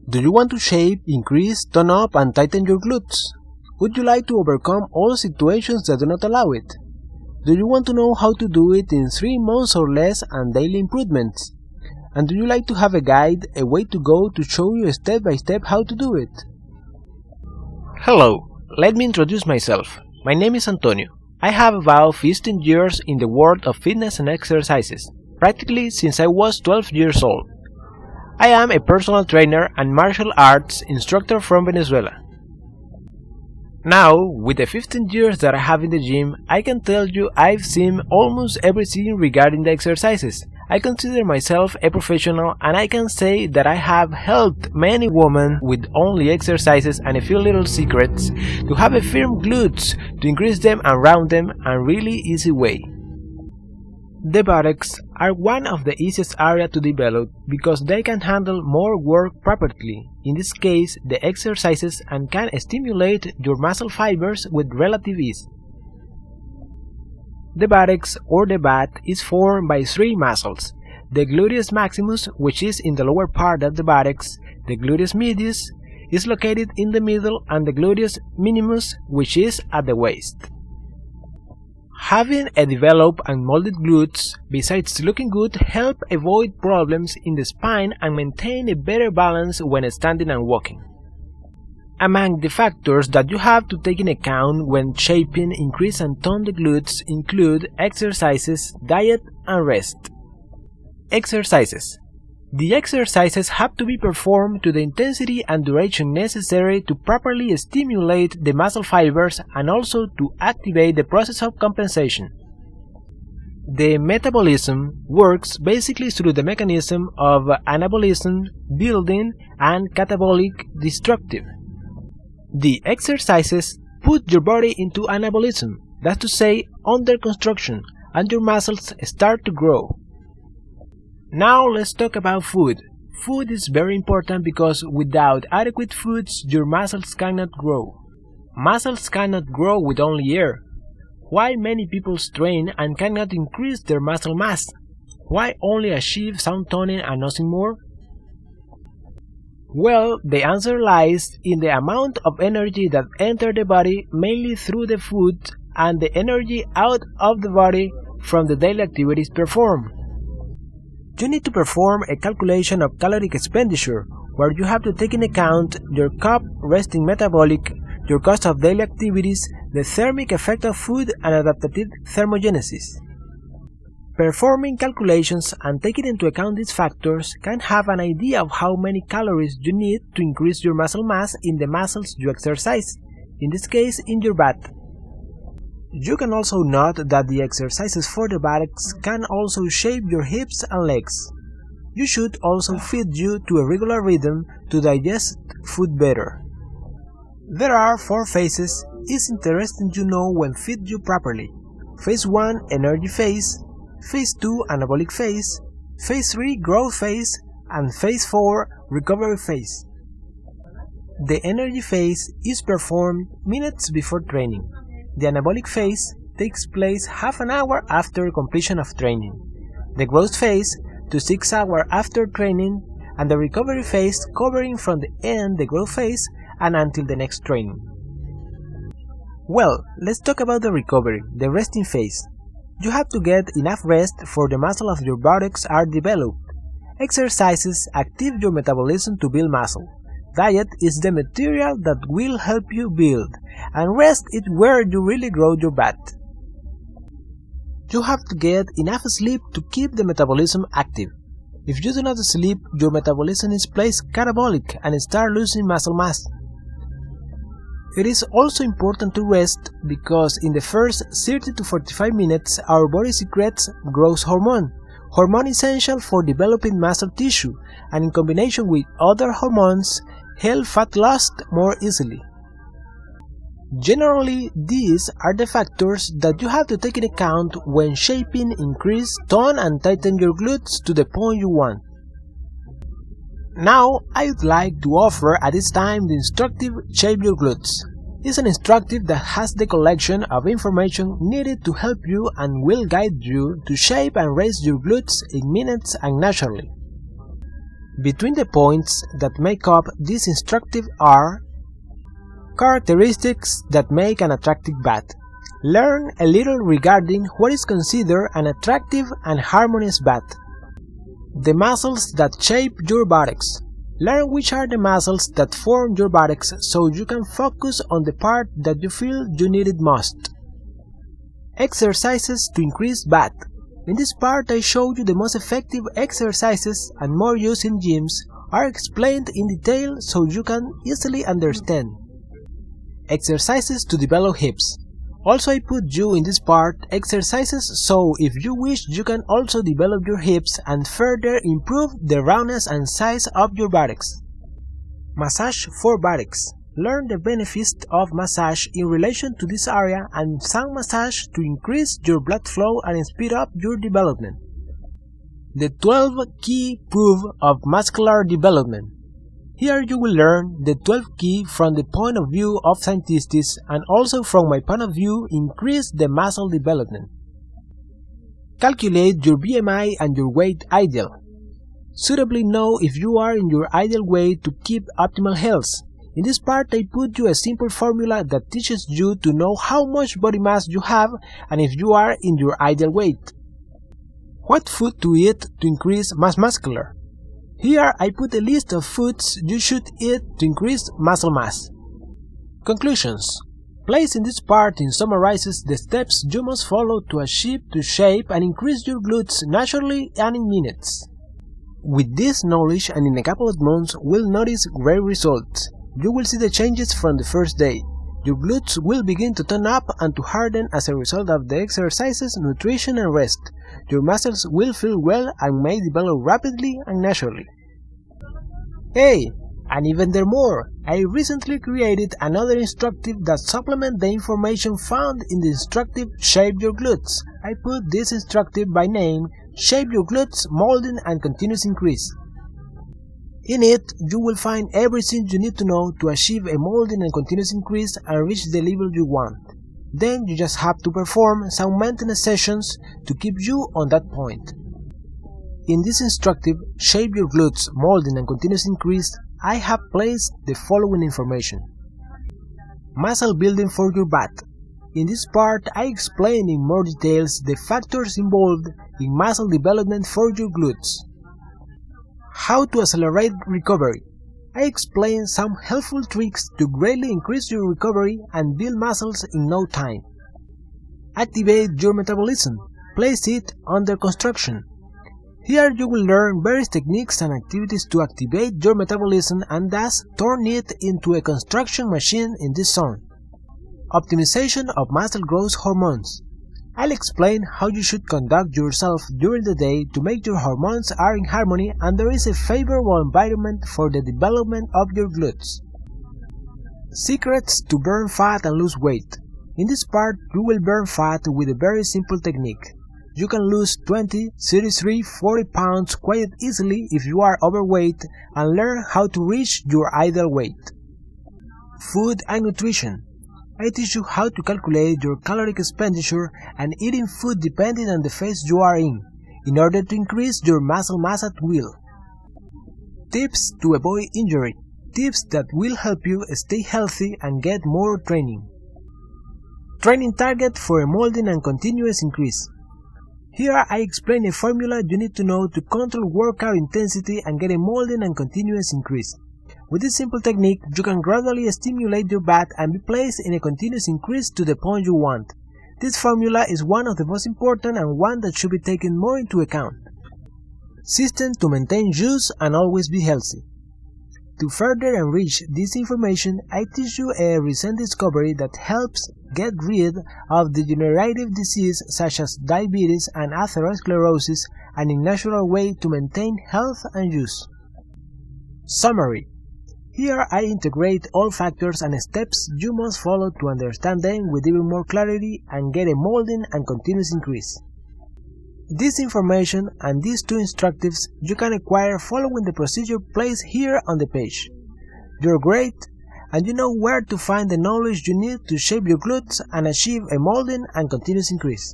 Do you want to shape, increase, tone up, and tighten your glutes? Would you like to overcome all situations that do not allow it? Do you want to know how to do it in 3 months or less and daily improvements? And do you like to have a guide, a way to go to show you step by step how to do it? Hello, let me introduce myself. My name is Antonio. I have about 15 years in the world of fitness and exercises, practically since I was 12 years old. I am a personal trainer and martial arts instructor from Venezuela. Now, with the 15 years that I have in the gym, I can tell you I've seen almost everything regarding the exercises. I consider myself a professional and I can say that I have helped many women with only exercises and a few little secrets to have a firm glutes, to increase them and round them a really easy way. The buttocks are one of the easiest areas to develop because they can handle more work properly, in this case the exercises, and can stimulate your muscle fibers with relative ease. The buttocks or the butt is formed by 3 muscles: the gluteus maximus, which is in the lower part of the buttocks, the gluteus medius is located in the middle, and the gluteus minimus, which is at the waist. Having a developed and molded glutes, besides looking good, help avoid problems in the spine and maintain a better balance when standing and walking. Among the factors that you have to take in account when shaping, increase and tone the glutes include exercises, diet and rest. Exercises. The exercises have to be performed to the intensity and duration necessary to properly stimulate the muscle fibers and also to activate the process of compensation. The metabolism works basically through the mechanism of anabolism, building, and catabolic destructive. The exercises put your body into anabolism, that's to say, under construction, and your muscles start to grow. Now let's talk about food. Food is very important because without adequate foods, your muscles cannot grow. Muscles cannot grow with only air. Why many people strain and cannot increase their muscle mass? Why only achieve some toning and nothing more? Well, the answer lies in the amount of energy that enters the body mainly through the food and the energy out of the body from the daily activities performed. You need to perform a calculation of caloric expenditure, where you have to take into account your carb resting metabolic, your cost of daily activities, the thermic effect of food, and adaptive thermogenesis. Performing calculations and taking into account these factors can have an idea of how many calories you need to increase your muscle mass in the muscles you exercise, in this case in your butt. You can also note that the exercises for the buttocks can also shape your hips and legs. You should also feed you to a regular rhythm to digest food better. There are 4 phases. It's interesting to know when feed you properly. Phase 1 energy phase, phase 2 anabolic phase, phase 3 growth phase, and phase 4 recovery phase. The energy phase is performed minutes before training. The anabolic phase takes place half an hour after completion of training, the growth phase to 6 hours after training, and the recovery phase covering from the end the growth phase and until the next training. Well, let's talk about the recovery, the resting phase. You have to get enough rest for the muscle of your buttocks are developed. Exercises activate your metabolism to build muscle. Diet is the material that will help you build, and rest is where you really grow your butt. You have to get enough sleep to keep the metabolism active. If you do not sleep, your metabolism is placed catabolic and start losing muscle mass. It is also important to rest because in the first 30 to 45 minutes our body secretes growth hormone essential for developing muscle tissue, and in combination with other hormones help fat loss more easily. Generally, these are the factors that you have to take into account when shaping, increase, tone and tighten your glutes to the point you want. Now, I would like to offer at this time the instructive Shape Your Glutes. It's an instructive that has the collection of information needed to help you and will guide you to shape and raise your glutes in minutes and naturally. Between the points that make up this instructive are characteristics that make an attractive butt. Learn a little regarding what is considered an attractive and harmonious butt. The muscles that shape your buttocks. Learn which are the muscles that form your buttocks so you can focus on the part that you feel you need it most. Exercises to increase butt. In this part I show you the most effective exercises and more used in gyms are explained in detail so you can easily understand. Exercises to develop hips. Also I put you in this part exercises so if you wish you can also develop your hips and further improve the roundness and size of your buttocks. Massage for buttocks. Learn the benefits of massage in relation to this area and some massage to increase your blood flow and speed up your development. The 12 key proof of muscular development. Here you will learn the 12 key from the point of view of scientists and also from my point of view increase the muscle development. Calculate your BMI and your weight ideal. Suitably know if you are in your ideal weight to keep optimal health. In this part I put you a simple formula that teaches you to know how much body mass you have and if you are in your ideal weight. What food to eat to increase mass muscular? Here I put a list of foods you should eat to increase muscle mass. Conclusions. Place in this part summarizes the steps you must follow to achieve to shape and increase your glutes naturally and in minutes. With this knowledge and in a couple of months will notice great results. You will see the changes from the first day. Your glutes will begin to tone up and to harden as a result of the exercises, nutrition and rest. Your muscles will feel well and may develop rapidly and naturally. Hey! And even there more! I recently created another instructive that supplements the information found in the instructive Shape Your Glutes. I put this instructive by name Shape Your Glutes Molding and Continuous Increase. In it, you will find everything you need to know to achieve a molding and continuous increase and reach the level you want. Then you just have to perform some maintenance sessions to keep you on that point. In this instructive Shape Your Glutes Molding and Continuous Increase, I have placed the following information. Muscle building for your butt. In this part I explain in more details the factors involved in muscle development for your glutes. How to accelerate recovery. I explain some helpful tricks to greatly increase your recovery and build muscles in no time. Activate your metabolism. Place it under construction. Here you will learn various techniques and activities to activate your metabolism and thus turn it into a construction machine in this zone. Optimization of muscle growth hormones. I'll explain how you should conduct yourself during the day to make your hormones are in harmony and there is a favorable environment for the development of your glutes. Secrets to burn fat and lose weight. In this part, you will burn fat with a very simple technique. You can lose 20, 33, 40 pounds quite easily if you are overweight and learn how to reach your ideal weight. Food and nutrition. I teach you how to calculate your caloric expenditure and eating food depending on the phase you are in order to increase your muscle mass at will. Tips to avoid injury. Tips that will help you stay healthy and get more training. Training target for a molding and continuous increase. Here I explain a formula you need to know to control workout intensity and get a molding and continuous increase. With this simple technique, you can gradually stimulate your butt and be placed in a continuous increase to the point you want. This formula is one of the most important and one that should be taken more into account. System to maintain juice and always be healthy. To further enrich this information, I teach you a recent discovery that helps get rid of degenerative disease such as diabetes and atherosclerosis and in a natural way to maintain health and youth. Summary. Here I integrate all factors and steps you must follow to understand them with even more clarity and get a molding and continuous increase. This information and these two instructives you can acquire following the procedure placed here on the page. You're great, and you know where to find the knowledge you need to shape your glutes and achieve a molding and continuous increase.